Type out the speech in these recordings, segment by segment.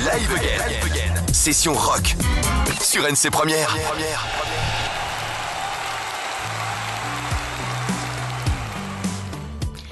Live Again. Session rock sur NC Première.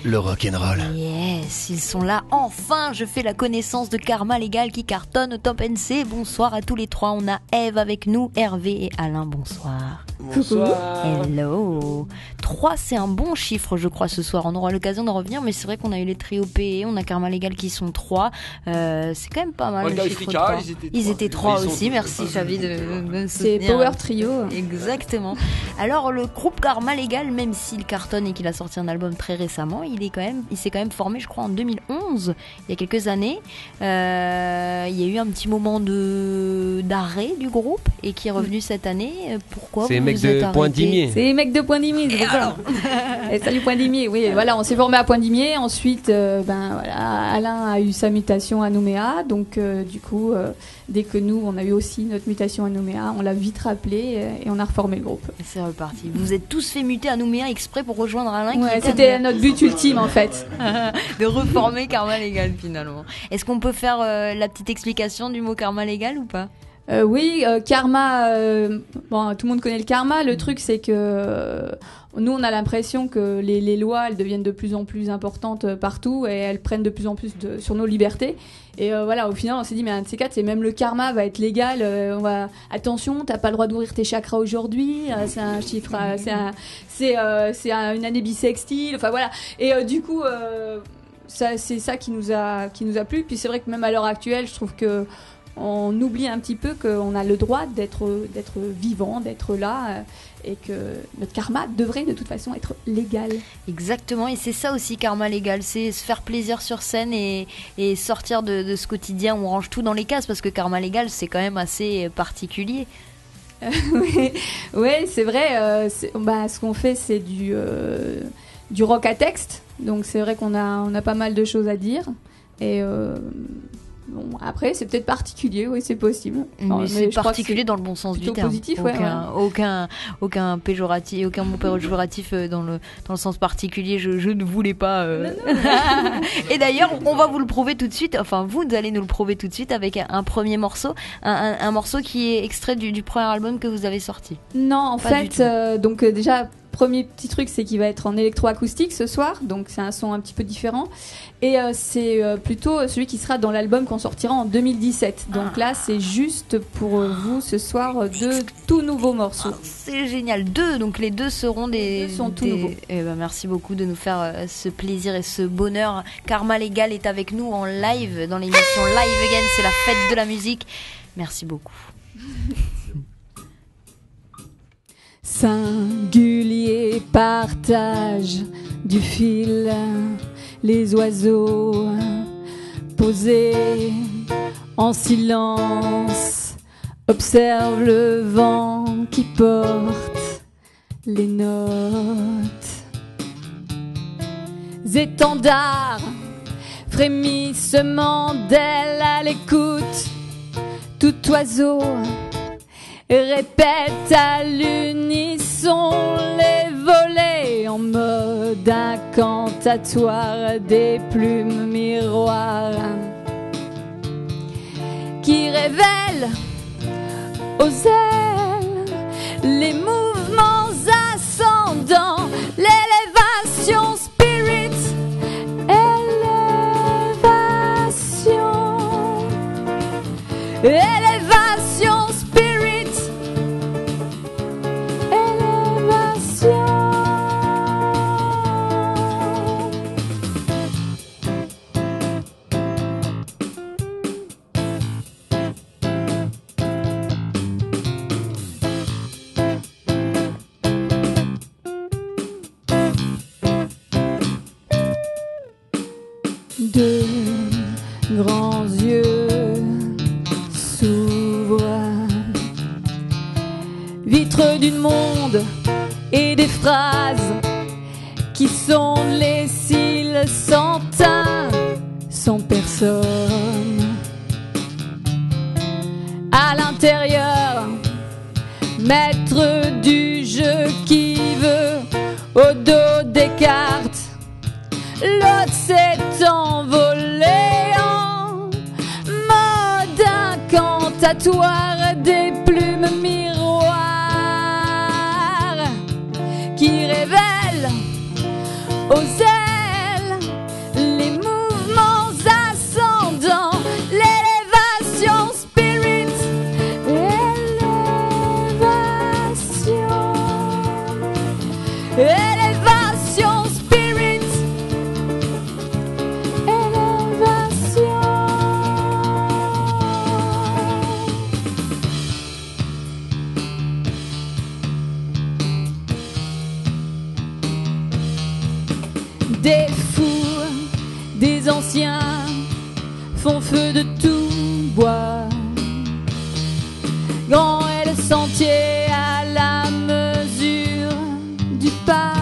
Le rock'n'roll. Yes, ils sont là. Enfin, je fais la connaissance de Karma Legal qui cartonne au Top NC. Bonsoir à tous les trois. On a Eve avec nous, Hervé et Alain. Bonsoir. Bonsoir. Hello. 3, c'est un bon chiffre, je crois, ce soir. On aura l'occasion d'en revenir, mais c'est vrai qu'on a eu les trios PE, on a Karma Legal qui sont 3. C'est quand même pas mal. Olga le et chiffre Frika, 3. ils étaient 3 Ils sont aussi. tous. Merci, Xavi, de me C'est soutenir. Power Trio. Exactement. Alors, le groupe Karma Legal, même s'il cartonne et qu'il a sorti un album très récemment, il s'est quand même formé, je crois, en 2011, il y a quelques années. Il y a eu un petit moment d'arrêt du groupe et qui est revenu cette année. Pourquoi C'est les vous mecs vous êtes de arrêté Pointe-Dimier. C'est les mecs de Pointe-Dimier, c'est pour ça. Et salut Pointe-Dimier, oui, voilà, on s'est formé à Pointe-Dimier. Ensuite, Alain a eu sa mutation à Nouméa. Donc, du coup, dès que nous, on a eu aussi notre mutation à Nouméa, on l'a vite rappelé et on a reformé le groupe. C'est reparti. Vous vous êtes tous fait muter à Nouméa exprès pour rejoindre Alain. Ouais, qui était c'était à notre but ultime en fait. de reformer Karma Legal finalement. Est-ce qu'on peut faire la petite explication du mot Karma Legal ou pas? Oui, karma. Bon, tout le monde connaît le karma. Le truc, c'est que nous, on a l'impression que les lois, elles deviennent de plus en plus importantes partout et elles prennent de plus en plus sur nos libertés. Et voilà, au final, on s'est dit, mais un de ces quatre, c'est même le karma va être légal. Attention, t'as pas le droit d'ouvrir tes chakras aujourd'hui. C'est un chiffre, c'est une année bissextile. Enfin voilà. Et du coup, c'est ça qui nous a plu. Puis c'est vrai que même à l'heure actuelle, je trouve que on oublie un petit peu qu'on a le droit d'être vivant, d'être là, et que notre karma devrait de toute façon être légal. Exactement, et c'est ça aussi Karma Legal, c'est se faire plaisir sur scène et sortir de ce quotidien où on range tout dans les cases, parce que Karma Legal c'est quand même assez particulier. Oui, c'est vrai. Ce qu'on fait, c'est du rock à texte, donc c'est vrai qu'on a pas mal de choses à dire. Et bon, après, c'est peut-être particulier, oui, c'est possible. Mais c'est particulier dans le bon sens du terme. Positif, aucun péjoratif, aucun mot péjoratif dans le sens particulier. Je ne voulais pas. Non. Et d'ailleurs, on va vous le prouver tout de suite. Enfin, vous allez nous le prouver tout de suite avec un premier morceau, un morceau qui est extrait du premier album que vous avez sorti. Non, en fait, donc déjà. Premier petit truc, c'est qu'il va être en électroacoustique ce soir, donc c'est un son un petit peu différent. Et c'est plutôt celui qui sera dans l'album qu'on sortira en 2017. Donc là, c'est juste pour vous ce soir 2 tout nouveaux morceaux. C'est génial, 2, donc les 2 seront Les 2 sont tout nouveaux. Eh ben, merci beaucoup de nous faire ce plaisir et ce bonheur. Karma Legal est avec nous en live dans l'émission Live Again, c'est la fête de la musique. Merci beaucoup. Singulier partage du fil, les oiseaux posés en silence observent le vent qui porte les notes. Étendards, frémissement d'ailes à l'écoute, tout oiseau répète à l'unisson les volets en mode incantatoire des plumes miroirs qui révèlent aux ailes les mouvements ascendants, l'élévation spirit, élévation spirit. Deux grands yeux s'ouvrent, vitre d'une monde et des phrases qui sont les cils sans teint, sans personne. À l'intérieur, maître du jeu qui veut au dos des cartes. L'autre s'est envolé en mode rotatoire des plumes miroirs qui révèlent aux ailes les mouvements ascendants, l'élévation spirit, élévation spirit, élévation. Des fous, des anciens font feu de tout bois. Grand est le sentier à la mesure du pas.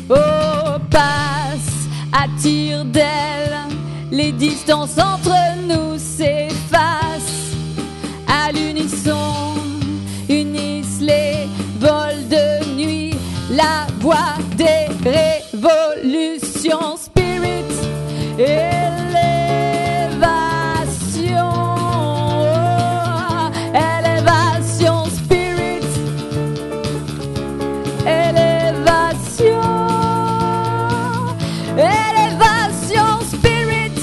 Oh, passe à tire d'aile, les distances entre nous s'effacent. À l'unisson, unissent les vols de nuit, la voix des révolutions spirit, élévation, élévation spirit, élévation, élévation spirit,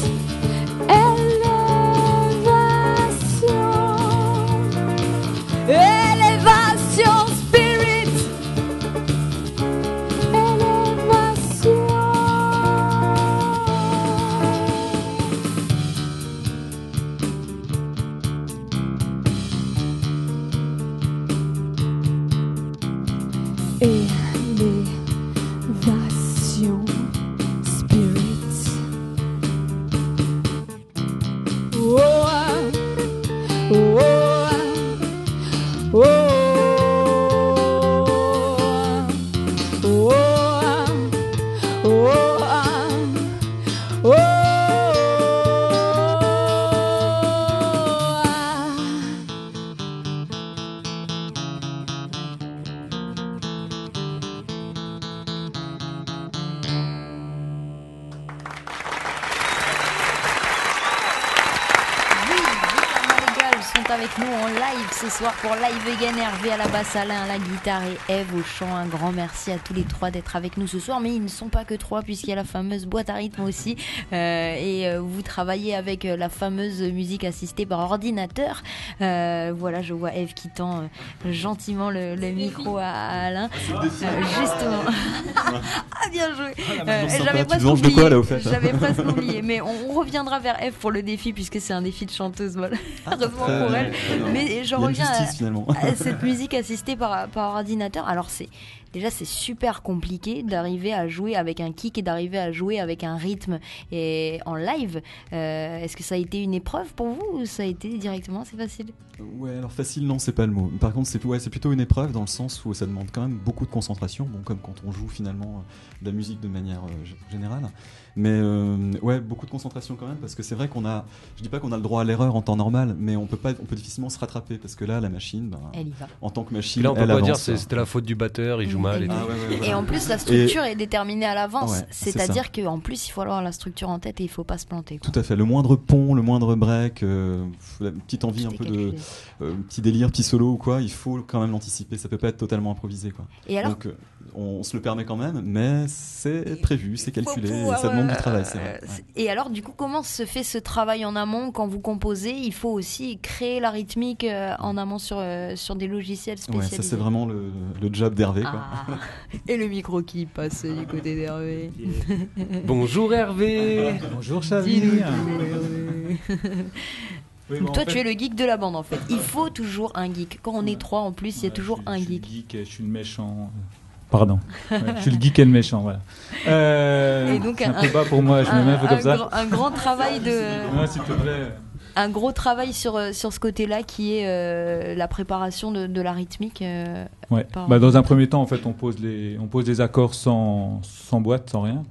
élévation, élévation spirit, élévation. Élévation spirit. Oh, oh, oh, oh, oh, oh, oh. Oui, Karma Legal sont avec nous en live ce soir pour Live Again. Hervé à la basse, Alain à la guitare et Eve au chant. Un grand merci à tous les trois d'être avec nous ce soir. Mais ils ne sont pas que trois puisqu'il y a la fameuse boîte à rythme aussi. Vous travaillez avec la fameuse musique assistée par ordinateur. Voilà, je vois Eve qui tend gentiment le micro à Alain. Justement. Ah, bien joué. J'avais presque manges de quoi là au fait? J'avais presque oublié. Mais on reviendra vers Eve pour le défi puisque c'est un défi de chanteuse. Voilà. Heureusement pour elle. Mais je Il y a une reviens justice, finalement. à cette musique assistée par ordinateur. Alors c'est super compliqué d'arriver à jouer avec un kick et d'arriver à jouer avec un rythme et en live. Est-ce que ça a été une épreuve pour vous ou ça a été directement assez facile? Ouais, alors facile, non, c'est pas le mot. Par contre, c'est plutôt une épreuve dans le sens où ça demande quand même beaucoup de concentration, bon, comme quand on joue finalement de la musique de manière générale. Mais ouais, beaucoup de concentration quand même, parce que c'est vrai je dis pas qu'on a le droit à l'erreur en temps normal, mais on peut difficilement se rattraper, parce que là, la machine, Elle y va. en tant que machine, Puis là, on peut elle pas avance, dire quoi. c'était la faute du batteur, il joue mal et tout. Ah, ouais, Et en plus, la structure est déterminée à l'avance. Ouais, c'est C'est-à-dire qu'en plus, il faut avoir la structure en tête et il faut pas se planter, quoi. Tout à fait, le moindre pont, le moindre break, la petite envie Tout un est peu calculé. petit délire, petit solo ou quoi, il faut quand même l'anticiper, ça peut pas être totalement improvisé, quoi. Et alors, Donc on se le permet quand même, mais c'est prévu, c'est calculé, et ça demande du travail, c'est vrai. Ouais. Et alors, du coup, comment se fait ce travail en amont quand vous composez? Il faut aussi créer la rythmique en amont sur des logiciels Ouais, spécialisés. ça c'est vraiment le job d'Hervé, quoi. Ah. Et le micro qui passe du côté d'Hervé. Bonjour Hervé. Bonjour Xavi. Dis-nous tout, Hervé. Oui, Donc toi, tu es le geek de la bande en fait. Il faut toujours un geek. Quand on est trois en plus, il y a toujours un geek. Je suis le geek et je suis le méchant. Pardon. Ouais, je suis le geek et le méchant, voilà. Et donc, c'est un peu bas pour moi, je me mets un peu comme ça. Un grand travail de... Ouais, s'il te plaît. Un gros travail sur ce côté-là qui est la préparation de la rythmique. Ouais. Par- Dans un premier temps, en fait, on pose des accords sans boîte, sans rien.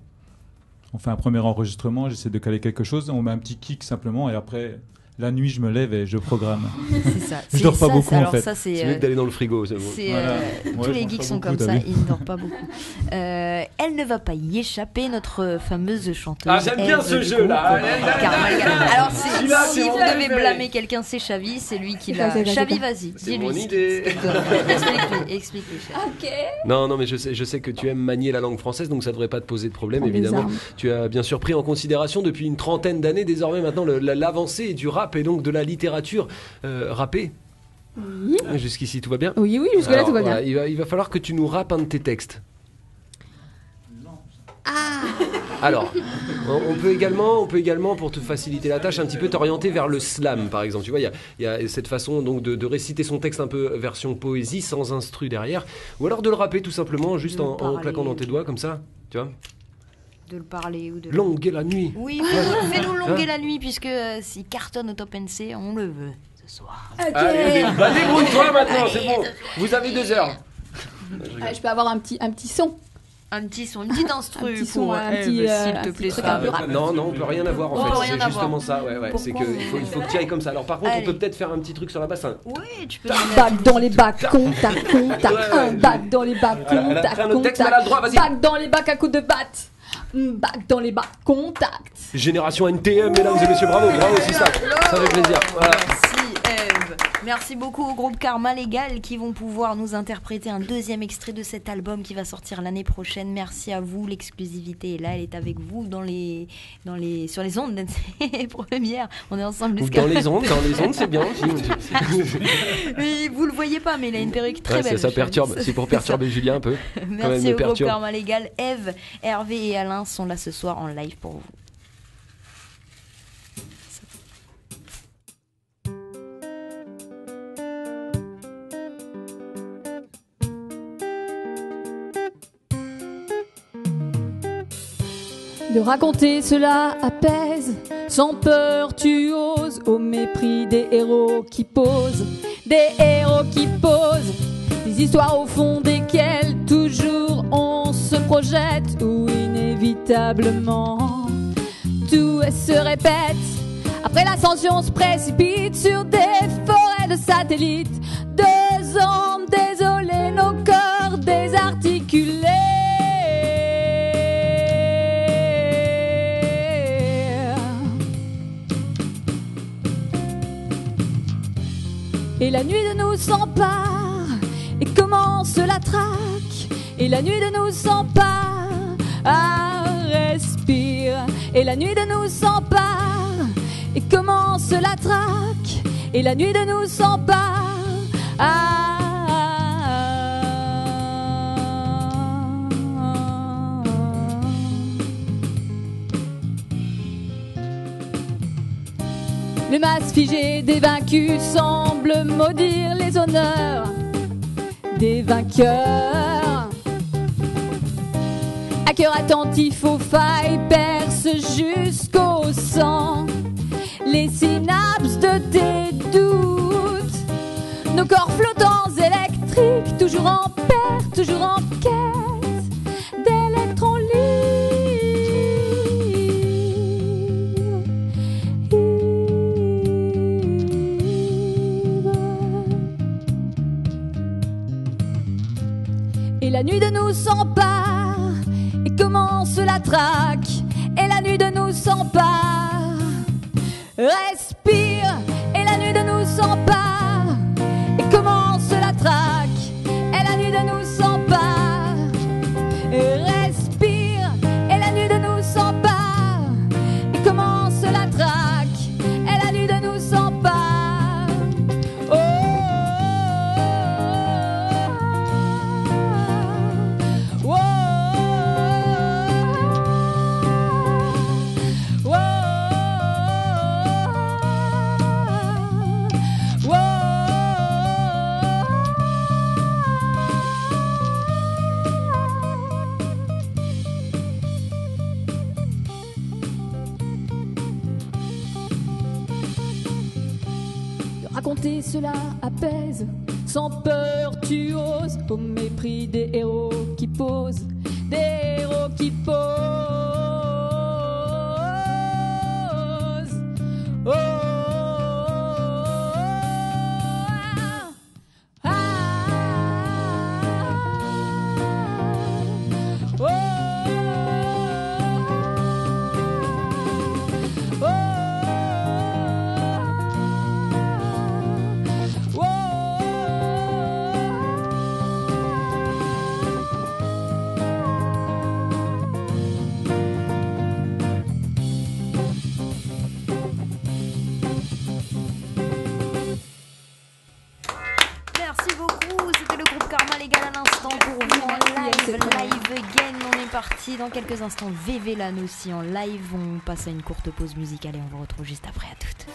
On fait un premier enregistrement, j'essaie de caler quelque chose, on met un petit kick simplement, et après, La nuit, je me lève et je programme. C'est ça. Je dors pas beaucoup, en alors fait. ça, c'est C'est mieux que d'aller dans le frigo, c'est bon. Voilà. tous Ouais, les je mange geeks pas sont beaucoup, comme t'as ça, vu. ils ne dorment pas beaucoup. Elle ne va pas y échapper, notre fameuse chanteuse. Ah, j'aime bien Eve ce du jeu-là. groupe Karma Legal. Alors, Celui-là, si c'est vous mon devez préféré. blâmer quelqu'un, c'est Chavi, c'est lui qui l'a. C'est quoi, Chavi, vas-y, C'est dis-lui. mon idée. Explique-lui, Chavi. Ok. Non, mais je sais que tu aimes manier la langue française, donc ça devrait pas te poser de problème, Prends des évidemment. armes. Tu as bien sûr pris en considération depuis une trentaine d'années désormais maintenant l'avancée du rap et donc de la littérature rappée. Oui. Jusqu'ici, tout va bien. Oui, jusque-là, Alors, tout va bien. voilà, il va falloir que tu nous rappes un de tes textes. Alors, on peut également, pour te faciliter la tâche, un petit peu t'orienter vers le slam, par exemple. Tu vois, il y a cette façon donc de réciter son texte un peu version poésie, sans instru derrière, ou alors de le rapper tout simplement, juste De en parler. claquant dans tes doigts, comme ça, tu vois. De le parler ou de. Longue est la nuit. Oui, fais-nous longuer la nuit, puisque s'il cartonne au top NC, on le veut ce soir. Ok. Allez, bah débrouille-toi maintenant, c'est bon. Vous avez 2 heures. Je peux avoir un petit son. Un petit son, une petite instru Un petit son, pour un Eve, petit, s'il un te petit plaît. truc ça un peu va. rap. Non, on peut rien avoir On en peut fait. rien C'est justement avoir. ça. Ouais. C'est Pourquoi que il faut que tu ailles comme ça. Alors par contre, Allez. on peut peut-être faire un petit truc sur la basse. Oui, tu peux. Bac dans les bacs, contact. Ouais. Un bac dans les bacs, Elle a pris contact, un autre texte, elle a le droit, vas-y. Bac dans les bacs à coups de batte. Bac dans les bacs, contact. Génération NTM, mesdames et messieurs, bravo, c'est ça. Ça fait plaisir. Voilà. Merci Eve. Merci beaucoup au groupe Karma Legal qui vont pouvoir nous interpréter un deuxième extrait de cet album qui va sortir l'année prochaine. Merci à vous, l'exclusivité est là, elle est avec vous sur les ondes première. On est ensemble jusqu'à. Dans les ondes, c'est bien aussi. Oui, vous le voyez pas, mais il a une perruque très Ouais, belle. ça perturbe. C'est pour perturber Julien un peu. Quand même, Merci me au groupe perturbe. Karma Legal. Eve, Hervé et Alain sont là ce soir en live pour vous. De raconter cela apaise, sans peur tu oses, au mépris des héros qui posent, des histoires au fond desquelles toujours on se projette, où inévitablement tout se répète. Après l'ascension se précipite sur des forêts de satellites, 2 ans désolés, nos corps désarticulés. Et la nuit de nous s'empare et commence la traque. Et la nuit de nous s'empare, respire. Et la nuit de nous s'empare et commence la traque. Et la nuit de nous s'empare, Le masque figé des vaincus semble maudire les honneurs des vainqueurs. À cœur attentif aux failles perce jusqu'au sang les synapses de tes doutes. Nos corps flottants électriques, toujours en perte, toujours en quête d'électrons libres. Et la nuit de nous s'empare et commence la traque. Et la nuit de nous s'empare, respire. Et la nuit de nous s'empare et commence la traque. Et la nuit de nous s'empare, respire. Et la nuit de nous s'empare et commence la traque. Et la nuit de nous s'empare. Oh, oh, oh, oh, oh, oh. De raconter cela apaise, sans peur tu oses, au mépris des héros qui posent, des héros qui posent. Oh, parti. Dans quelques instants, VV Lan aussi en live. On passe à une courte pause musicale et on vous retrouve juste après. À toutes.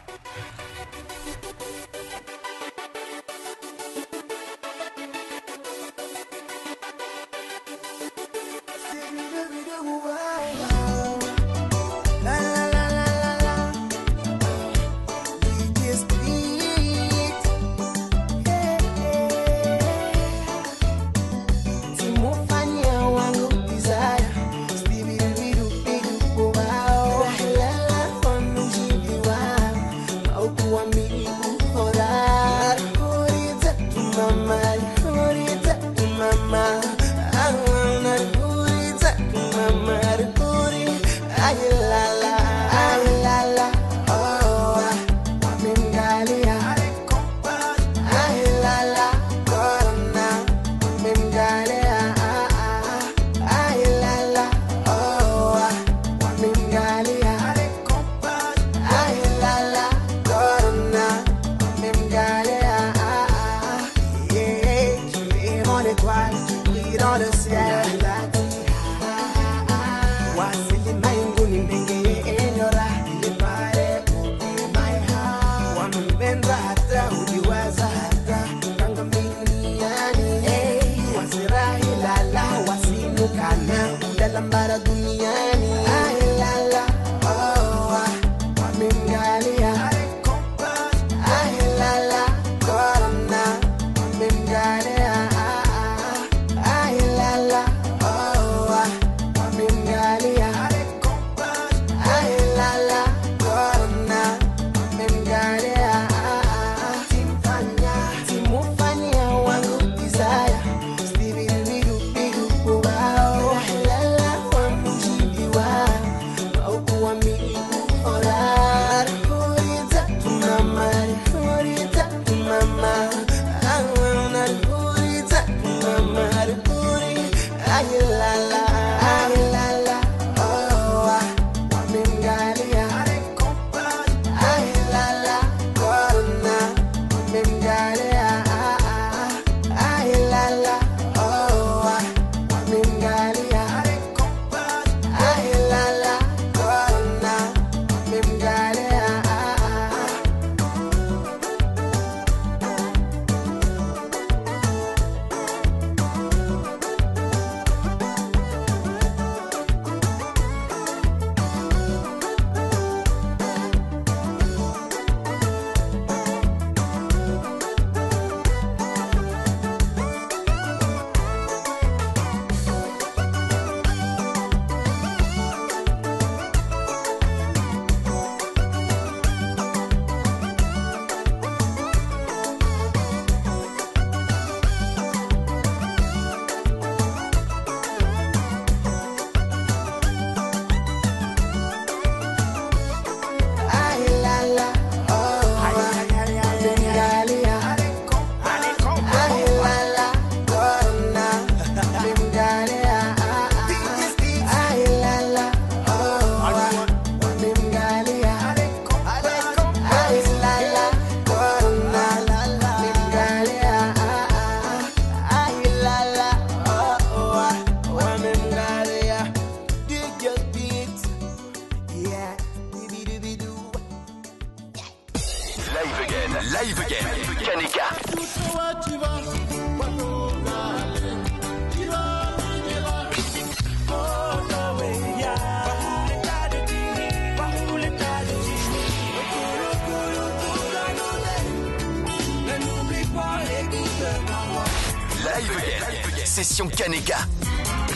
Session Kaneka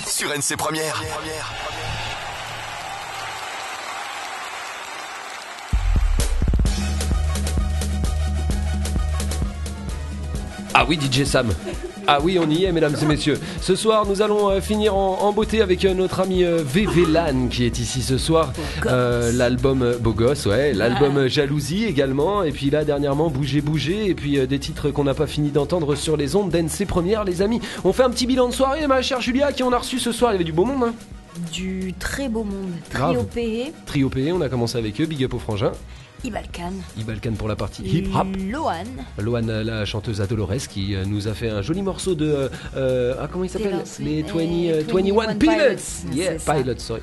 sur NC Première. Ah oui, DJ Sam. Ah oui, on y est, mesdames et messieurs. Ce soir, nous allons finir en beauté avec notre ami VV Lan qui est ici ce soir. L'album Beau Gosse, ouais. L'album Jalousie également. Et puis là, dernièrement, Bouger, Bouger. Et puis des titres qu'on n'a pas fini d'entendre sur les ondes d'NC Première, les amis. On fait un petit bilan de soirée, ma chère Julia, qui on a reçu ce soir. Il y avait du beau monde, hein. Du très beau monde. Grave. Trio PE, Trio PE, on a commencé avec eux, big up au frangin. Ibalkan, Ibalkan pour la partie hip-hop. Lohan, Loane, la chanteuse à Dolores, qui nous a fait un joli morceau de. Comment il s'appelle Taylor Swift Les et 21 Pilots. Yeah, c'est ça. Pilots, sorry.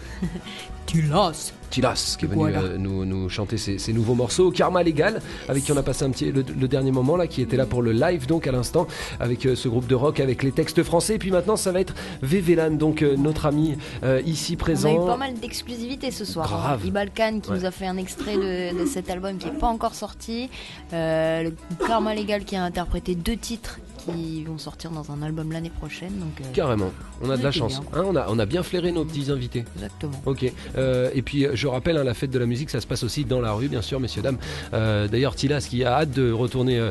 Tulas. Tilas, qui est venu Voilà. nous chanter ses nouveaux morceaux. Karma Legal, avec qui on a passé le dernier moment, là, qui était là pour le live, donc à l'instant, avec ce groupe de rock, avec les textes français. Et puis maintenant, ça va être VVLAN, donc notre ami ici On a présent. eu pas mal d'exclusivité ce soir. Grave. Ibalkan qui Ouais. nous a fait un extrait de cet album qui n'est pas encore sorti. Le Karma Legal qui a interprété 2 titres qui vont sortir dans un album l'année prochaine. Donc, Carrément, on a de la C'était chance. bien. Hein, on a bien flairé nos petits invités. exactement. Ok, et puis je rappelle, hein, la fête de la musique, ça se passe aussi dans la rue, bien sûr, messieurs, dames. D'ailleurs, Tilas qui a hâte de retourner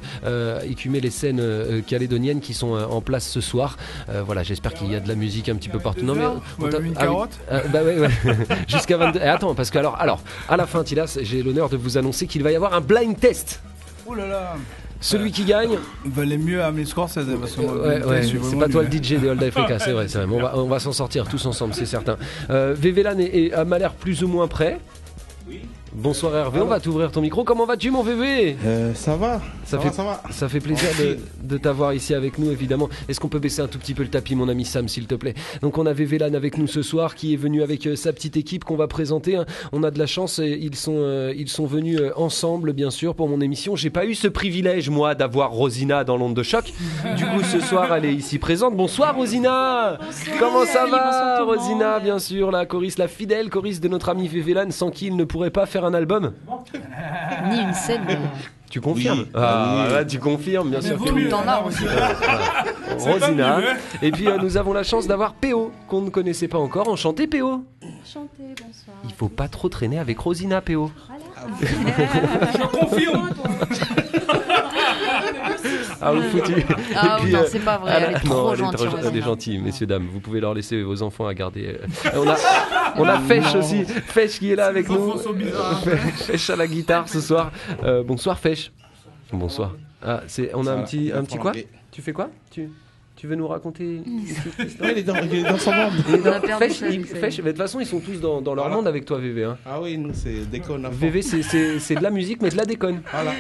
écumer les scènes calédoniennes qui sont en place ce soir. Voilà, j'espère qu'il y a de la musique un petit peu partout. Non, mais on t'a- une ah oui. carotte. Bah ouais, ouais. Jusqu'à 22. Attends, parce que alors, à la fin, Tilas, j'ai l'honneur de vous annoncer qu'il va y avoir un blind test. Ouh là là. Celui qui gagne, Valait mieux à mes scores, parce que moi, ouais, je suis c'est vraiment pas toi le nul. DJ de Old Africa, c'est vrai, mais on va s'en sortir tous ensemble, c'est certain. VVLAN m'a l'air plus ou moins prêt. Bonsoir Hervé, on va t'ouvrir ton micro. Comment vas-tu mon VV? Ça va, Ça ça fait- va, ça va. Ça fait plaisir de t'avoir ici avec nous, évidemment. Est-ce qu'on peut baisser un tout petit peu le tapis, mon ami Sam, s'il te plaît? Donc on a VVLAN avec nous ce soir, qui est venu avec sa petite équipe qu'on va présenter, hein. On a de la chance, ils sont venus ensemble, bien sûr, pour mon émission. J'ai pas eu ce privilège, moi, d'avoir Rosina dans l'onde de choc. Du coup, ce soir, elle est ici présente. Bonsoir Rosina. Comment ça va, Rosina? Bien sûr, la choriste, la fidèle choriste de notre ami VVLAN, sans qui il ne pourrait pas faire un album. Ni une scène. Tu confirmes? Oui. Ah, Oui. là, tu confirmes, bien sûr. Tout le temps là aussi. Rosina. Et puis nous avons la chance d'avoir PO, qu'on ne connaissait pas encore. Enchanté PO. Enchanté, bonsoir. Il faut pas trop traîner avec Rosina PO. Ah, vous foutu. Ah Et puis, non, c'est pas vrai. Elle est non, trop elle est gentille. elle est Rosina. gentille, messieurs, dames. Vous pouvez leur laisser vos enfants à garder. On a Fesh aussi. Fesh qui est là avec nous. Fesh à la guitare ce soir. Bonsoir Fesh. Bonsoir. Ah, on a un petit quoi? Tu fais quoi? Tu veux nous raconter une petite histoire? Il est dans son monde. On a perdu Fesh, ça, Fesh, mais de toute façon, ils sont tous dans leur Voilà. monde avec toi, VV. Hein. Ah oui, nous, c'est déconne à fond. VV, c'est de la musique, mais de la déconne. Voilà,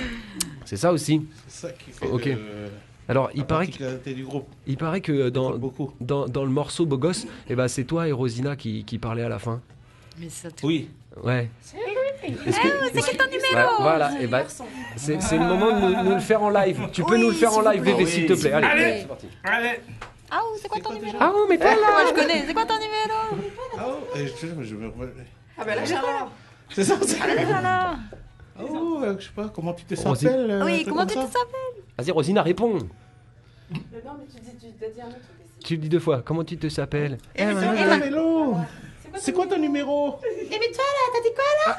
C'est ça aussi. c'est ça qui fait Ok. Alors, la il paraît particularité du groupe. que Beaucoup. dans le morceau Beau Gosse, eh ben, c'est toi et Rosina qui parlaient à la fin. Mais ça te- Oui. Ouais. C'est quel ton numéro? Voilà, et ben, c'est le moment de nous le faire en live. Tu peux Oui, nous le faire en s'il vous live, plaît. VV, s'il te plaît. Allez, c'est parti. Allez. Ah, c'est quoi ton numéro? Ah, mais toi là! Moi je connais. C'est quoi ton numéro? Ah oh, je me remets. Ah bah là j'ai C'est ça, c'est là. Ah oh, je sais pas, comment tu te Rosi- s'appelles un Oui, truc comment comme tu te ça s'appelles? Vas-y, Rosina, réponds. Non, mais tu t'as dit un autre truc. Tu le dis 2 fois. Comment tu te s'appelles? Hello. C'est quoi ton numéro?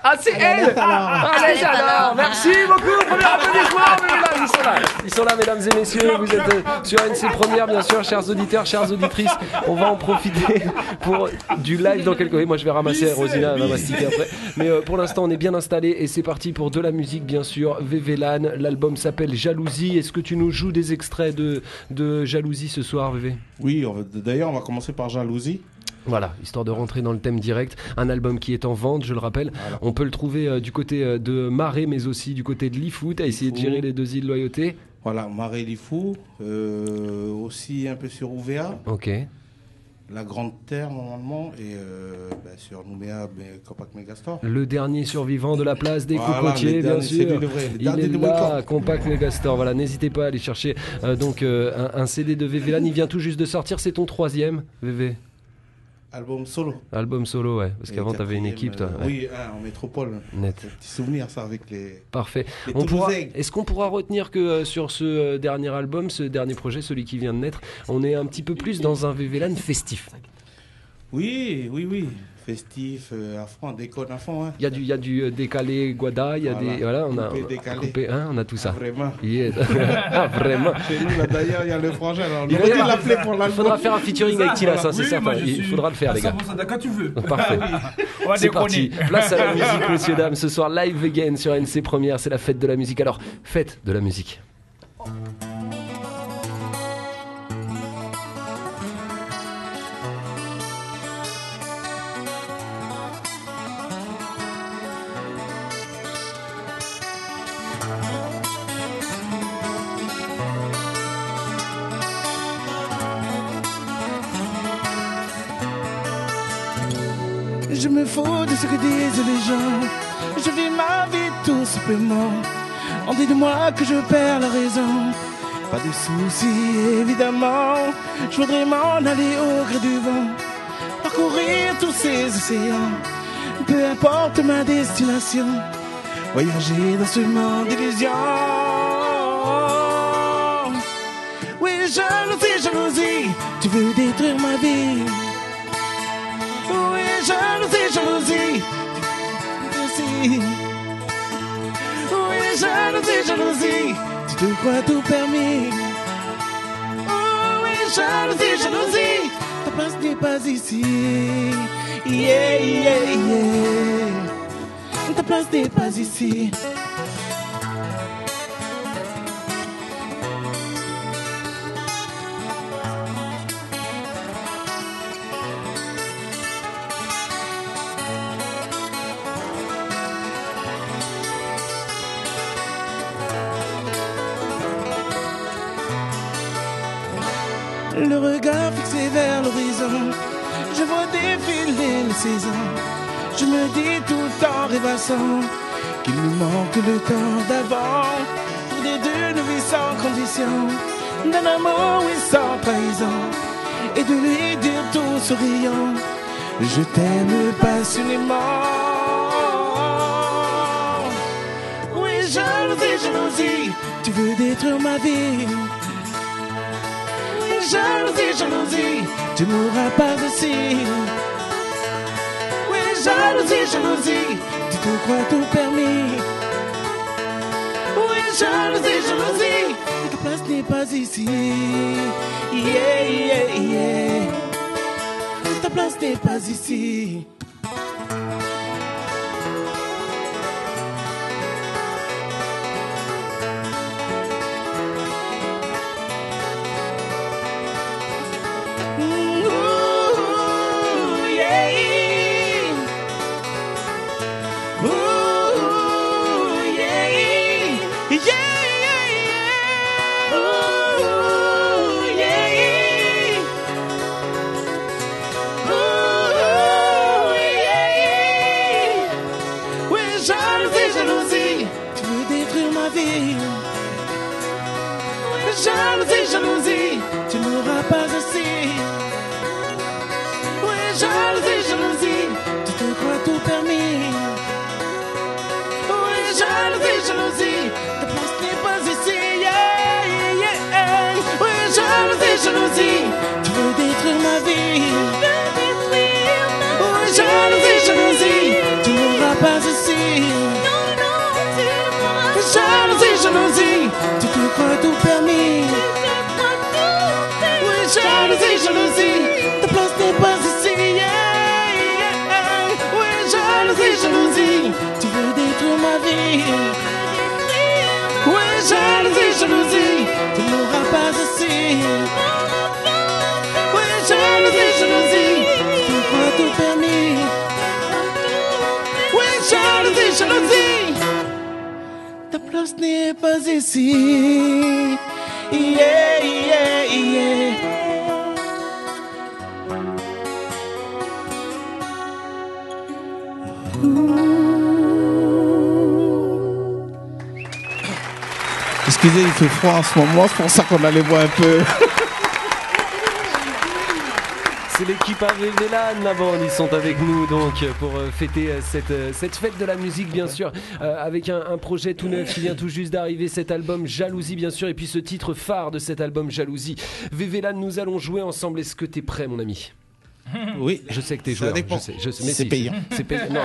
Ah, c'est elle! Allez, alors, merci beaucoup, premier applaudissement, mais ils sont là, mesdames et messieurs, vous êtes sur NC Première, bien sûr, chers auditeurs, chères auditrices, on va en profiter pour du live dans quelques... Oui, moi je vais ramasser, Rosina elle va mastiquer après, mais pour l'instant on est bien installé et c'est parti pour de la musique, bien sûr, VVLAN, l'album s'appelle Jalousie, est-ce que tu nous joues des extraits de Jalousie ce soir, VV? Oui, d'ailleurs, on va commencer par Jalousie. Voilà, histoire de rentrer dans le thème direct, un album qui est en vente, je le rappelle, Voilà. on peut le trouver du côté de Marais, mais aussi du côté de Lifou, t'as essayé de Lifou. gérer les 2 îles Loyauté. Voilà, Marais Lifou, aussi un peu sur Ouvéa, Ok. la Grande Terre normalement, et sur Nouméa, Compact Megastor. Le dernier survivant de la place des Voilà, cocotiers, les bien derniers, c'est lui sûr. le vrai, le Il dernier est de là, Wake Up. Compact Megastore. Voilà, n'hésitez pas à aller chercher un CD de VVLAN. Il vient tout juste de sortir, c'est ton 3e, VV. Album solo. Album solo, ouais. Parce Et qu'avant, t'avais une équipe, toi. Ouais. Oui, en métropole. Net. C'est un petit souvenir, ça, avec les Parfait. Toulousains. Est-ce qu'on pourra retenir que sur ce dernier album, ce dernier projet, celui qui vient de naître, on est un petit peu plus dans un VVLAN festif? Oui. Festif, à fond, on déconne à fond. Hein. Il y a du décalé Guada, il y a Voilà. des... Voilà, on a... Coupé, décalé. coupé, hein, on a tout ça. Vraiment. Yeah. Ah, vraiment. Chez nous, là, d'ailleurs, il y a le frangin. Alors, Il on aurait dû va- l'appeler pour Il l'album. faudra faire un featuring avec Tilas, hein, c'est Oui, certain. moi, je Il suis faudra le faire, les gars. 100% d'accord, tu veux. Parfait. On va C'est parti. déconner. Place à la musique, messieurs, dames. Ce soir, live again sur NC Première. C'est la fête de la musique. Alors, fête de la musique. Je me fous de ce que disent les gens. Je vis ma vie tout simplement. On dit de moi que je perds la raison. Pas de soucis évidemment. Je voudrais m'en aller au gré du vent. Parcourir tous ces océans. Peu importe ma destination. Voyager dans ce monde d'illusions. Oui, jalousie, jalousie. Tu veux détruire ma vie. Oui, jalousie, jalousie. Oui, jalousie, jalousie. Tu te crois tout permis. Oh, oui, jalousie, jalousie. Ta place n'est pas ici. Yeah, yeah, yeah. Ta place n'est pas ici. Le regard fixé vers l'horizon, je vois défiler les saisons. Je me dis tout en rêvassant qu'il nous manque le temps d'avant. Pour des deux vies sans condition, d'un amour oui sans trahison. Et de lui dire tout souriant, je t'aime passionnément. Oui, jalousie, jalousie, tu veux détruire ma vie. Jalousie, jalousie, tu mourras pas ici. Oui, jalousie, jalousie, tu te crois tout permis. Oui, jalousie, jalousie, ta place n'est pas ici. Yeah, yeah, yeah. Ta place n'est pas ici. Jalousie, jalousie, tu n'auras pas assez. Oui, jalousie, jalousie, tu te crois tout permis. Oui, jalousie, jalousie, ta place n'est pas ici. Yeah, yeah. Oui, jalousie, jalousie, tu veux détruire ma vie. Oui, jalousie, jalousie, tu n'auras pas ici. Jalousie, jalousie, tu te crois tout permis. Oui, jalousie, jalousie, ta place n'est pas ici. Yeah, yeah. Oui, jalousie, jalousie, tu veux détruire ma vie. Oui, jalousie, jalousie, tu n'auras pas ici. Oui, jalousie, jalousie, tu te crois tout permis. Oui, jalousie, jalousie, ta place n'est pas ici. Yeah, yeah, yeah. Excusez, il fait froid en ce moment, c'est pour ça qu'on a les voix un peu. C'est l'équipe Vévélan, la bande, ils sont avec nous donc pour fêter cette fête de la musique bien sûr, avec un projet tout neuf qui vient tout juste d'arriver, cet album Jalousie bien sûr, et puis ce titre phare de cet album Jalousie. Vévélan, nous allons jouer ensemble, est-ce que t'es prêt mon ami? Oui, je sais que t'es joueur. Je sais, mais c'est payant. C'est payant. Non,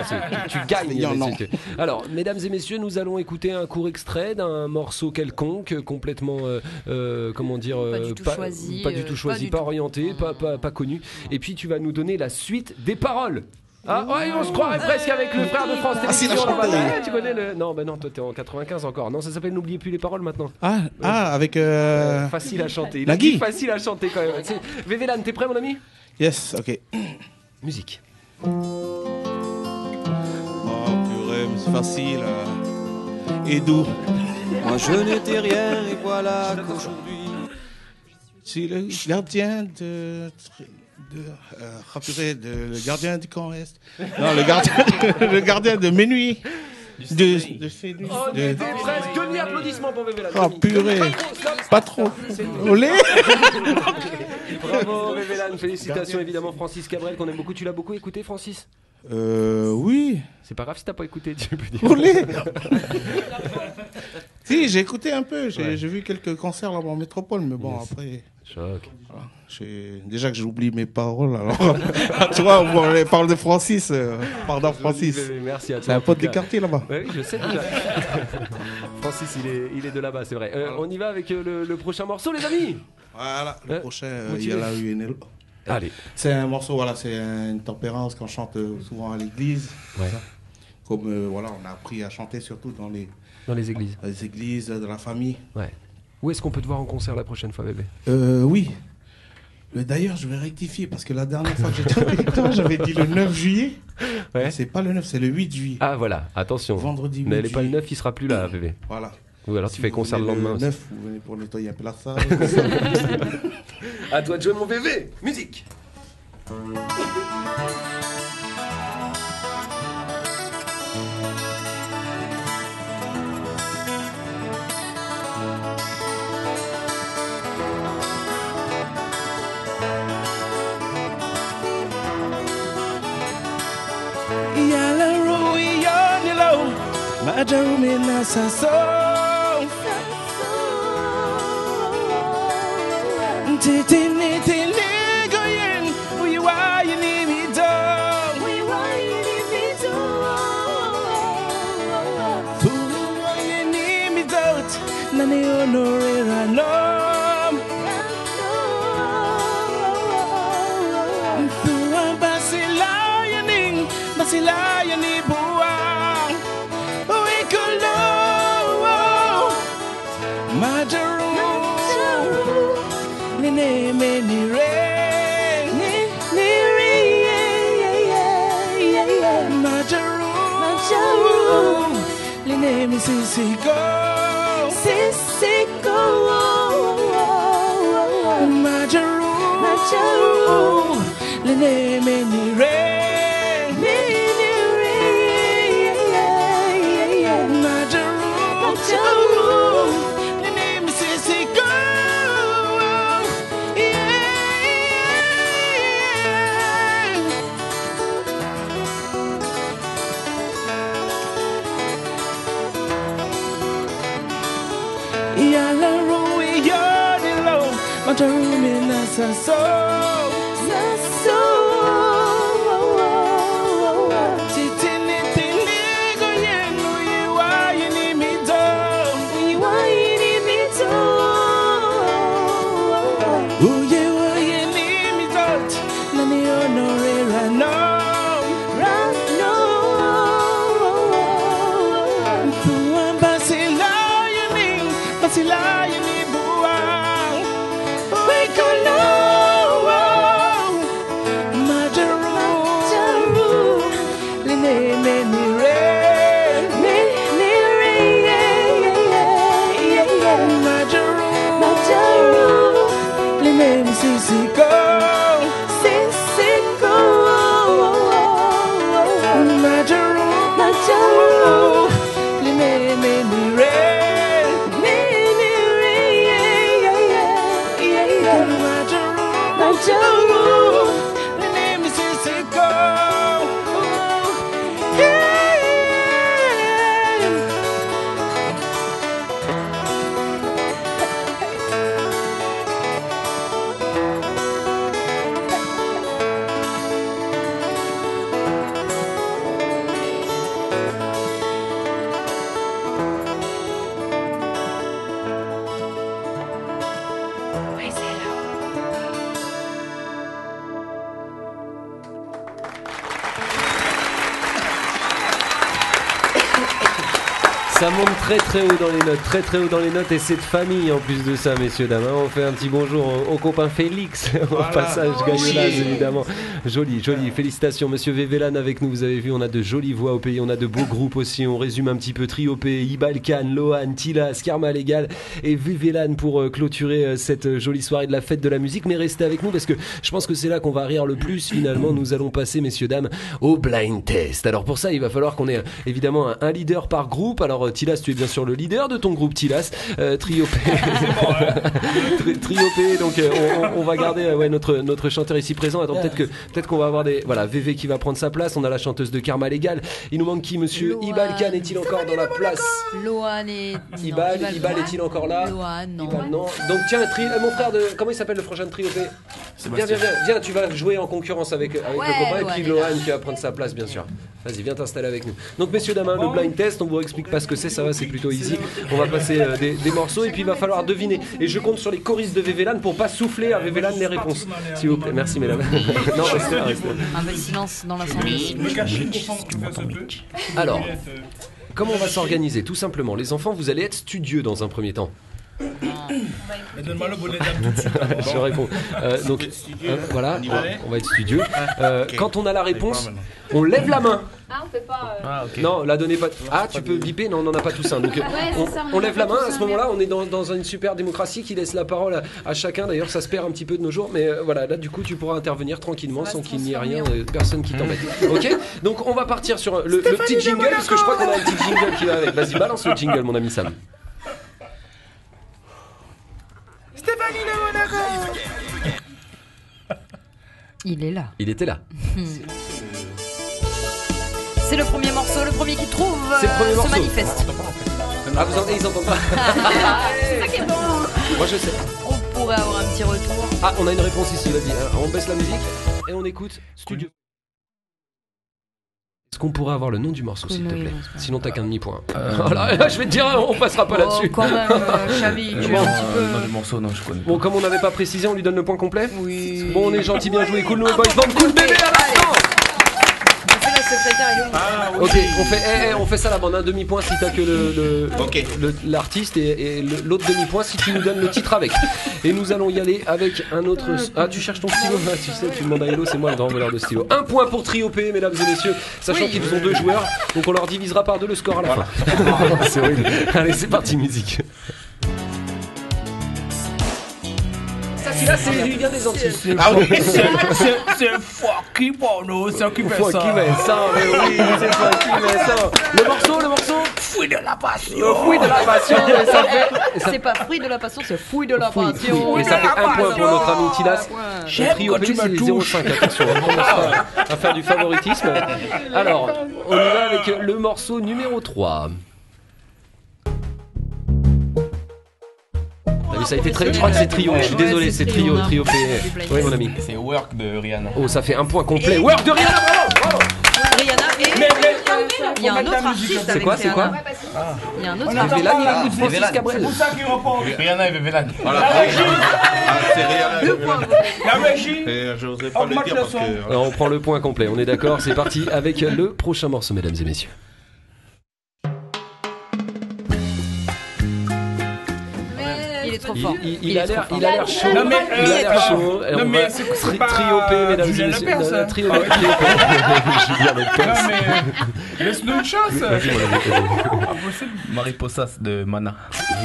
tu gagnes. Payant, non. Alors, mesdames et messieurs, nous allons écouter un court extrait d'un morceau quelconque, complètement, comment dire, pas du tout choisi, pas orienté, pas connu. Et puis, tu vas nous donner la suite des paroles. Ah ouais, on se croirait presque avec le frère de France Télévisions. Tu connais le... Non, bah non, toi t'es en 95 encore. Non, ça s'appelle N'oubliez plus les paroles maintenant. Avec... Facile à chanter. La Guy. Facile à chanter quand même. Vévélan, t'es prêt mon ami? Yes, ok. Musique. Oh purée, mais c'est facile. Et doux. Moi je n'étais rien et voilà qu'aujourd'hui. Je suis le gardien le gardien du camp Est. Non, le gardien de Minuit. De chez lui. On y était presque. Demi-applaudissement pour Vévélan. Oh purée, pas trop. Olé. Bravo Vévélan, félicitations évidemment Francis Cabrel qu'on aime beaucoup. Tu l'as beaucoup écouté Francis? Oui. C'est pas grave si t'as pas écouté, tu peux dire. Olé. Si, j'ai écouté un peu, j'ai vu quelques concerts là-bas en métropole, mais bon, après... Choc. Voilà, déjà que j'oublie mes paroles, alors... tu vois, on parle de Francis, pardon Francis. Merci à toi. C'est un pote des quartiers là-bas. Oui, je sais déjà. Francis, il est de là-bas, c'est vrai. On y va avec le prochain morceau, les amis. Voilà, le prochain, il y a la UNL. Allez. C'est un morceau, voilà, c'est une tempérance qu'on chante souvent à l'église. Ouais. Comme, voilà, on a appris à chanter surtout dans les églises. Dans les églises, de la famille. Ouais. Où est-ce qu'on peut te voir en concert la prochaine fois, bébé? Oui. D'ailleurs, je vais rectifier parce que la dernière fois que j'étais avec toi, j'avais dit le 9 juillet. Ouais. C'est pas le 9, c'est le 8 juillet. Ah voilà, attention. Vendredi 8 N'allez pas le 9, il sera plus là, bébé. Voilà. Ou alors si tu fais concert le lendemain. Le 9, vous venez pour nettoyer un peu la salle. À toi de jouer mon bébé. Musique. Majarumina saso Titini tini goyen Uiwa yini mido Uiwa yini mido Fuwa yini midot Nani honore ranom Fuwa basila yani buwa Sissiko, Majaru, Lene Menire, Majaru, Lene Sissiko, Majarumina saso Titini tini goyen Uiwa yini mido Uiwa yini midot Nani honore ranom Tuan basila yani buang Ça monte très très haut dans les notes, très très haut dans les notes, et c'est de famille en plus de ça, messieurs dames. On fait un petit bonjour au copain Félix au passage, Gaïolaz évidemment. Joli, félicitations monsieur Vévélan avec nous. Vous avez vu, on a de jolies voix au pays, on a de beaux groupes aussi. On résume un petit peu: Trio P, Ibalkan, Lohan, Tilas, Karma Légal et Vévélan pour clôturer cette jolie soirée de la fête de la musique. Mais restez avec nous parce que je pense que c'est là qu'on va rire le plus finalement. Nous allons passer, messieurs dames, au blind test. Alors pour ça, il va falloir qu'on ait évidemment un leader par groupe. Alors Tilas, tu es bien sûr le leader de ton groupe Tilas. Trio P. Trio P, donc on va garder notre chanteur ici présent. Attends, peut-être qu'on va avoir des... Voilà, VV qui va prendre sa place. On a la chanteuse de Karma Légal. Il nous manque qui, monsieur Lohan. Ibalkan est-il encore dans la place? Lohan et... Ibal est-il encore là? Lohan, non. Ibal, non. Donc tiens, mon frère de... Comment il s'appelle le prochain de Trio P? Viens, tu vas jouer en concurrence avec le copain, et puis Lohan qui va prendre sa place, bien sûr. Vas-y, viens t'installer avec nous. Donc messieurs, dames, le blind test, on vous explique pas ce que c'est, ça va, c'est plutôt easy. On va passer des morceaux et puis il va falloir deviner. Et je compte sur les choristes de Vévélan pour pas souffler à Vévélan les réponses. S'il vous plaît, merci mesdames. Non, restez là. Un peu de silence dans l'assemblée. Alors, comment on va s'organiser? Tout simplement, les enfants, vous allez être studieux dans un premier temps. Mais donne-moi le bonnet d'âme tout de suite. Je réponds. Donc, voilà, on va être studieux. Quand on a la réponse, on lève la main. Ah, on fait pas. Non, la donnez pas. Ah, tu peux biper? Non, on n'en a pas tous un. Donc, on lève la main. À ce moment-là, on est dans une super démocratie qui laisse la parole à chacun. D'ailleurs, ça se perd un petit peu de nos jours. Mais voilà, là, du coup, tu pourras intervenir tranquillement sans qu'il n'y ait rien, personne qui t'embête. Ok? Donc, on va partir sur le petit jingle, parce que je crois qu'on a un petit jingle qui va avec. Vas-y, balance le jingle, mon ami Sam. Stéphanie de Monaco. Il est là. Il était là. C'est le premier morceau, le premier qui trouve C'est le premier ce morceau. manifeste. Ah, ils entendent pas. C'est ça qui est bon. Moi, je sais. On pourrait avoir un petit retour. Ah, on a une réponse ici, vas-y. On baisse la musique et on écoute Studio. Est-ce qu'on pourrait avoir le nom du morceau, s'il te plaît? Sinon, t'as qu'un demi-point. Là, je vais te dire, on passera pas là-dessus. Quand même, Xavi, tu es un petit peu... Non, le morceau, non, je connais pas. Bon, comme on n'avait pas précisé, on lui donne le point complet. Oui. Bon, on est gentil, bien joué, cool, no boys band, cool bébé à l'instant. On fait la secrétaire et le... Ok, on fait ça là-bas, un demi-point si t'as que l'artiste et l'autre demi-point si tu nous donnes le titre avec. Et nous allons y aller avec un autre... Ah, tu cherches ton stylo? Ah, tu sais, tu demandes à Hello, c'est moi le grand voleur de stylo. Un point pour Trio P, mesdames et messieurs, sachant qu'ils sont 2 joueurs, donc on leur divisera par 2 le score à la fin. C'est horrible. Allez, c'est parti, musique. Celui-là, c'est lui vient des Antilles. Ah oui, c'est Funky Bono, c'est qui fait ça. Funky Vincent, mais oui, c'est Funky Vincent. Le morceau Fruit de la passion. Fruit de la passion. Et ça fait... C'est pas fruit de la passion, c'est fouille de la passion. Et ça fait un point pour notre ami Tilas. Le Trio P, c'est les 0,5. Attention, on commence à faire du favoritisme. Alors, on y va avec le morceau numéro 3. Ça a été très... Je crois que c'est Trio, je suis désolé, c'est Trio P. Oui, mon ami. C'est Work de Rihanna. Oh, ça fait un point complet. Work de Rihanna, bravo. Rihanna et... Il y a un autre artiste avec Rihanna. C'est quoi? Il y a un autre artiste. Vévélan, il écoute Francis Cabrel. C'est pour ça qu'il reprend. Rihanna et Vévélan. La régie. C'est Rihanna. 2 points. La régie. Je n'oserais pas le dire parce que... Alors, on prend le point complet, on est d'accord, c'est parti avec le prochain morceau, mesdames et messieurs. Il est trop fort. Il a l'air chaud. Non, mais, il a l'air chaud. non, mais c'est pas Trio P, mesdames et Julien messieurs. Lepers, ça. Trio P. Julien Lepers. Non mais laisse-nous une chance. Impossible. Mariposas de Mana.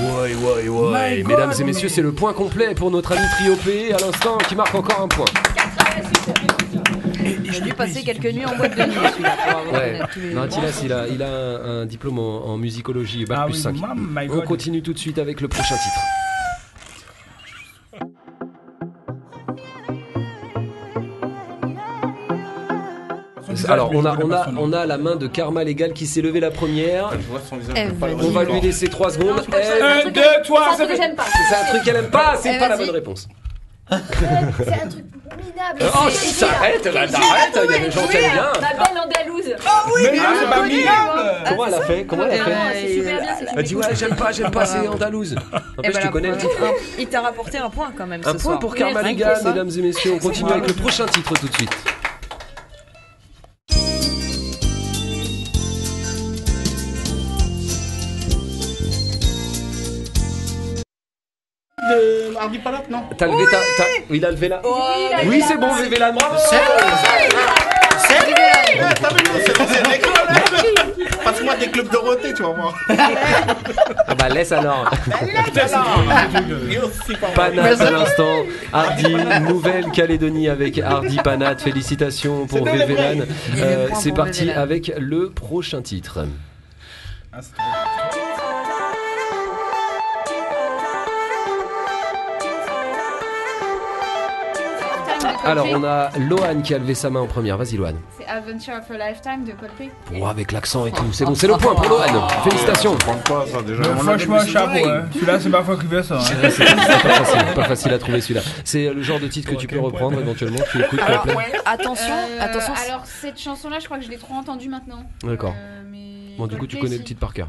Ouais. Mesdames et messieurs, c'est le point complet pour notre ami Trio P à l'instant qui marque encore un point. Il a dû passer quelques nuits en boîte de nuit celui-là pour avoir Ouais. tous les... Non, Tilas, il a un diplôme en musicologie, bac plus 5. On continue tout de suite avec le prochain titre. Alors, on a la main de Karma Légal qui s'est levée la première. Je vois son visage. On va lui laisser 3 secondes. 1, 2, 3, ça fait... C'est un truc qu'elle aime pas, c'est pas la bonne réponse. C'est un truc minable. Oh, arrête, il y a des gens qui aiment bien. Ma belle andalouse. Mais c'est pas minable. Comment elle a fait? C'est super bien. Elle dit ouais, j'aime pas, c'est andalouse. En plus, tu connais le titre. Il t'a rapporté un point quand même. Un point pour Karma Légal, mesdames et messieurs. On continue avec le prochain titre tout de suite. de Hardy Palap, non? T'as levé il a levé la. Oui, c'est bon, Vévélan, bravo. T'as vu, c'est l'ancienne école. Passe-moi des clubs Dorothée, tu vas voir. Ah bah laisse alors. Panat à l'instant. Hardy, Nouvelle-Calédonie avec Hardy Panat. Félicitations pour Vévélan. C'est parti avec le prochain titre. Alors on a Lohan qui a levé sa main en première. Vas-y Lohan. C'est Adventure of a Lifetime de Coldplay. Bon, avec l'accent et tout. C'est bon, c'est le point pour Lohan. Félicitations. Franchement, chapeau. Celui-là, c'est pas fois qu'il fait ça. C'est pas facile à trouver celui-là. C'est le genre de titre que tu peux reprendre éventuellement. Tu écoutes complet. Attention. Alors cette chanson-là, je crois que je l'ai trop entendue maintenant. D'accord. Bon, du coup, tu connais le titre par cœur.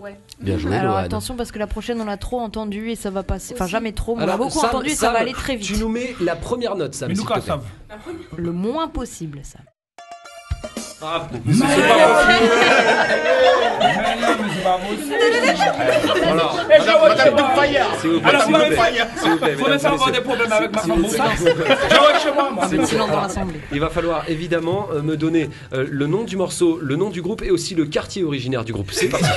Ouais. Bien joué, Alors Lohan. attention parce que la prochaine on l'a trop entendu et ça va passer. Enfin jamais trop, mais on Alors, l'a beaucoup Sam, entendu et ça va aller très vite. Tu nous mets la première note, Sam. Mais nous, s'il te plaît. Le moins possible, ça. Ah, mais c'est pas possible. Alors, Madame Dupaya. S'il vous plaît, Alors, s'il vous plaît. S'il vous plaît, faut laisser avoir des problèmes avec ma femme. C'est le silence dans l'assemblée. Il va falloir évidemment me donner le nom du morceau, le nom du groupe et aussi le quartier originaire du groupe. C'est parti.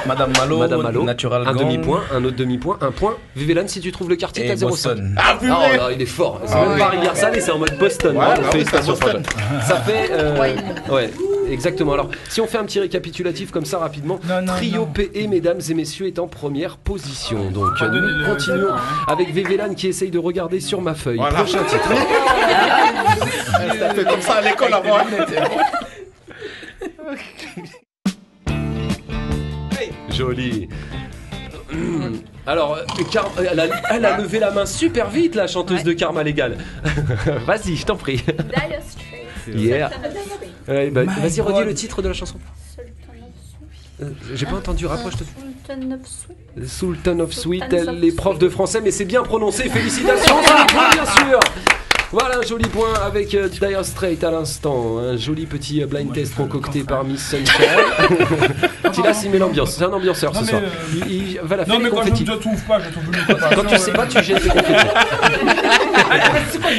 Madame Malo, Natural un Gang. demi-point, un autre demi-point, un point. Vivélan, si tu trouves le quartier, Et t'as 0,5. Boston. Ah, Oh là, il est fort. C'est même pas Rivière Salée, c'est en mode Boston. Ouais, Bravo, bah oui, félicitations, c'est Boston. Franck. Ça fait. Ouais, exactement. Alors, si on fait un petit récapitulatif comme ça rapidement, Trio PE, mesdames et messieurs, est en première position. Donc, nous continuons avec Vivélan qui essaye de regarder sur ma feuille. Voilà. Prochain titre. Ça fait comme ça à l'école avant. Joli. Alors, elle a levé la main super vite, la chanteuse de Karma Légal. Vas-y, je t'en prie. Dire Straits. Yeah. Sultan of Sweet. Vas-y, redis le titre de la chanson. J'ai pas entendu, rapproche-toi. Sultan of Sweet. Sultan of Sweet, Sultan of les profs de français, mais c'est bien prononcé. Félicitations, joli point, bien sûr. Voilà un joli point avec Dire Straits à l'instant. Un joli petit blind test concocté par Miss Sunshine. Tilas, il met l'ambiance. C'est un ambianceur ce soir. Il va la faire. Non, mais quand je confettis. ne trouve pas, je trouve une Quand tu sais pas, tu jettes les confettis.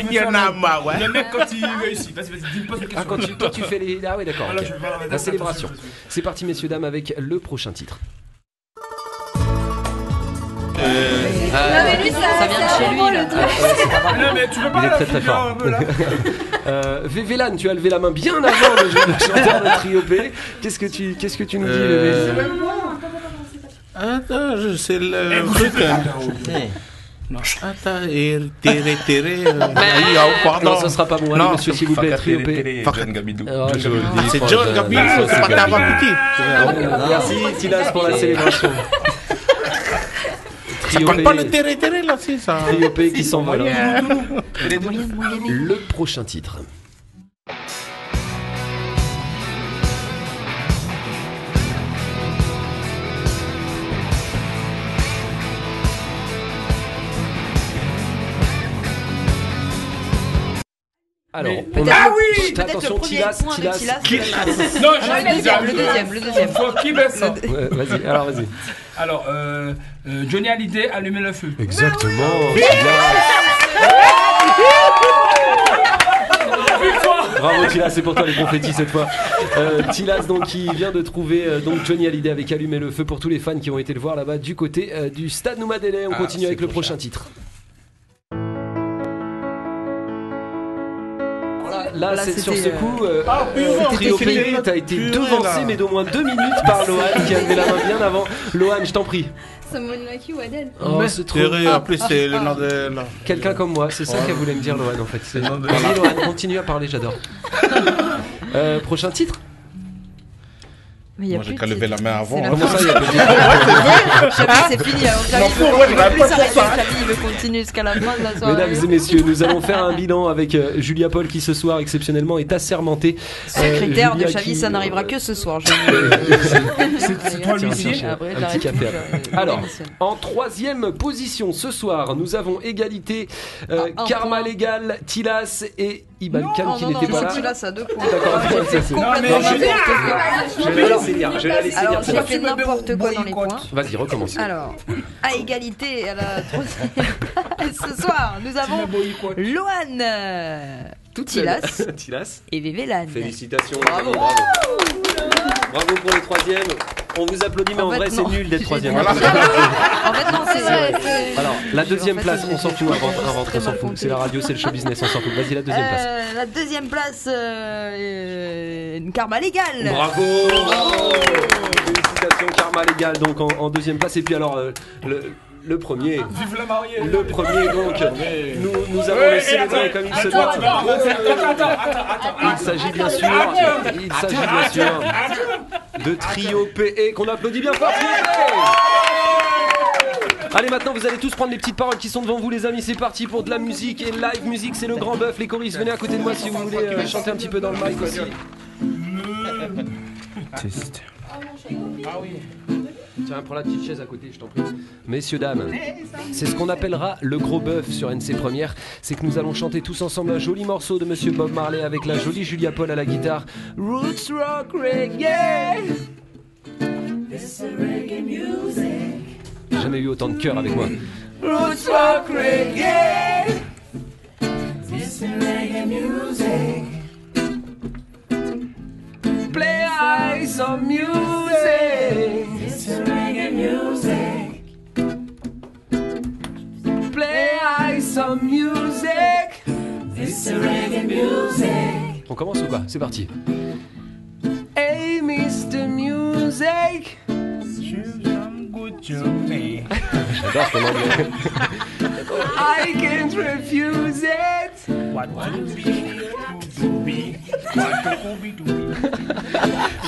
Il y en a marre, ouais. Le mec, quand il réussit, vas-y, dis-moi une question. Ah, quand tu fais les. Ah, oui, d'accord. Là, ok. je vais faire La célébration. C'est parti, messieurs, dames, avec le prochain titre. Non mais lui ça vient de chez lui là. Non, mais tu peux pas. Il est très très fort. Vévélan, tu as levé la main bien avant le chanteur de Trio P. Qu'est-ce que tu nous dis, Vévé? Attends, c'est le truc. Non, attends, non, ce sera pas bon. Allez, monsieur, s'il vous plaît, Trio P. John Gabidou. C'est John Gabidou, c'est pas Tavapiti. Merci, Tilas, pour la célébration. Ça compte pas le terre là, c'est ça. Trio P qui s'envole. Le prochain titre. Alors, Ah oui, attention, Tilas. Non, le deuxième. Faut qui baisse ça. Vas-y, alors vas-y. Alors, Johnny Hallyday, Allumer le feu. Exactement. Bravo Tilas, c'est pour toi les confettis cette fois. Tilas donc qui vient de trouver donc Johnny Hallyday avec Allumer le feu pour tous les fans qui ont été le voir là-bas du côté du stade Noumadélé. On continue avec le prochain titre. Là, c'est sur ce coup, Trio P, t'as été devancé mais d'au moins 2 minutes par Lohan qui a levé la main bien avant. Lohan, je t'en prie. Someone Like You, Adele. Oh, c'est trop. En plus, c'est le nom de. Quelqu'un comme moi, c'est ça qu'elle voulait me dire, Lohan, en fait. Vas-y, Lohan, continue à parler, j'adore. Prochain titre. Moi, j'ai qu'à lever la main avant. Comment ça, il y a plus de titre? C'est fini. Il veut continuer jusqu'à la fin de la soirée. Mesdames et messieurs, nous allons faire un bilan avec Julia Paul qui ce soir exceptionnellement est assermentée. Secrétaire de Chavis, ça n'arrivera que ce soir. C'est toi l'huissier. Un petit café. Alors, en troisième position ce soir, nous avons égalité Karma Légal, Tilas et Iban Khan qui n'était pas là. Tilas à 2 points. D'accord, c'est complètement n'importe quoi. laisser lire. Alors, c'est j'ai pas- fait n'importe quoi dans les points. Vas-y, recommence. Alors, à égalité à la troisième place, ce soir, nous avons Loane, Tilas et Vévélan. Félicitations. Bravo. Bravo pour les troisièmes. On vous applaudit, mais en vrai, c'est nul d'être troisième. En fait, non, c'est. Alors, la deuxième place, on s'en fout, on s'en fout. C'est la radio, c'est le show business, on s'en fout. Vas-y, la deuxième place. La deuxième place, Karma Légal. Bravo. Félicitations, Karma Légal, donc en deuxième place. Et puis alors, le premier. Vive la mariée. Le premier, donc, nous avons le célébrer comme il se doit. Il s'agit bien sûr de Trio PE qu'on applaudit bien fort. Allez, maintenant vous allez tous prendre les petites paroles qui sont devant vous, les amis. C'est parti pour de la musique et live musique. C'est le grand bœuf. Les choristes, venez à côté de moi si vous voulez chanter un petit peu dans le mic aussi. Ah oui. Tiens, prends la petite chaise à côté, je t'en prie. Messieurs, dames, c'est ce qu'on appellera le gros bœuf sur NC Première. C'est que nous allons chanter tous ensemble un joli morceau de Monsieur Bob Marley avec la jolie Julia Paul à la guitare. Roots rock reggae. J'ai jamais eu autant de cœur avec moi. Roots rock reggae. This reggae music. Play some music. It's reggae music. Play some music. It's reggae music. On commence ou quoi? C'est parti. Hey Mr. Music. J'adore ton anglais. I can't refuse it. What to be?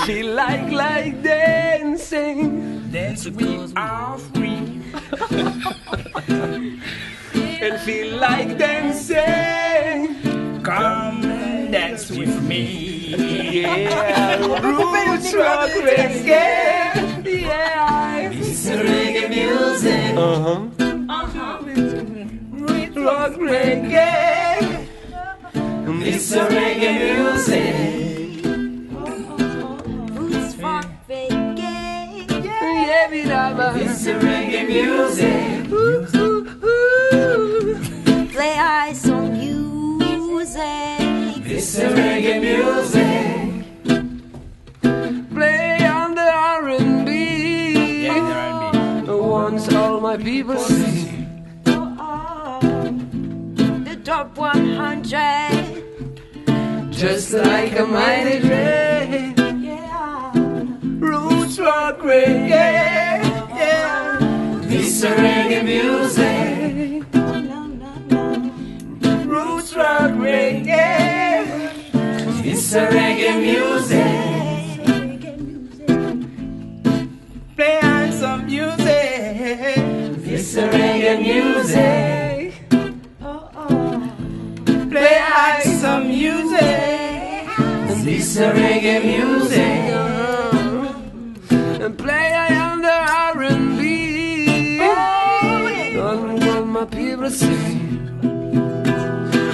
She like dancing. Dance we are free. And feel like dancing. Come and dance with me. Yeah, roots rock reggae. Yeah, it's reggae music. Roots rock reggae. It's reggae music. Roots rock reggae. Yeah, it's reggae music. Play some music. It's reggae music. Play on the R&B. Yeah, the R&B. Once all my people sing. The top 100. Just like a mighty train. Yeah. Roots rock reggae. Yeah. It's reggae music. Roots rock reggae. It's reggae music. Play some music. It's reggae music. Play some music. It's reggae music. And play on the R&B. On what my people sing.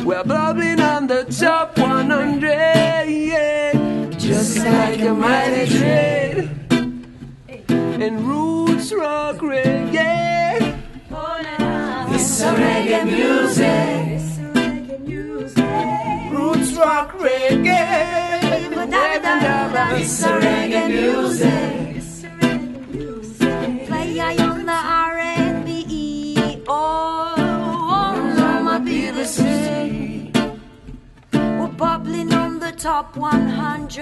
We're bubbling on the top 100, yeah. Just like a mighty train. And roots rock reggae. It's reggae music. Roots rock reggae. It's reggae music. Play on the R&B. Oh, my people sing. We're bubbling on the top 100.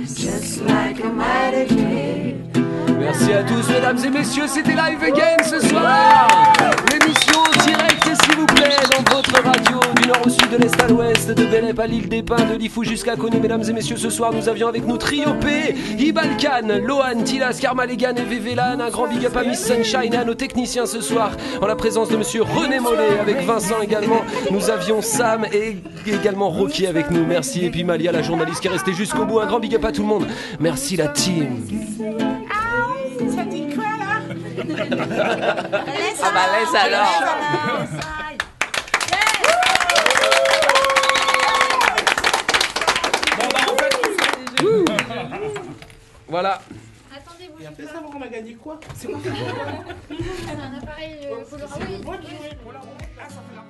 Just like a mighty dream. Merci à tous, mesdames et messieurs, c'était Live Again ce soir. L'émission directe, s'il vous plaît, dans votre radio, du nord au sud, de l'est à l'ouest, de Bélep à l'île des Pins, de Lifou jusqu'à Koné. Mesdames et messieurs, ce soir, nous avions avec nous Trio P, Ibalkan, Loane, Tilas, Karma Légan et Vévélan. Un grand big up à Miss Sunshine et à nos techniciens ce soir, en la présence de monsieur René Mollet, avec Vincent également. Nous avions Sam et également Rocky avec nous. Merci. Et puis Malia, la journaliste qui est restée jusqu'au bout. Un grand big up à tout le monde. Merci la team. Ça dit quoi là? Ah bah laisse alors. Bon bah en fait, Voilà. Attendez-vous. Et après ça, on a gagné quoi? C'est quoi? C'est un appareil Polaroid. C'est le bon qui jouait Polaroid. Ah, ça fait la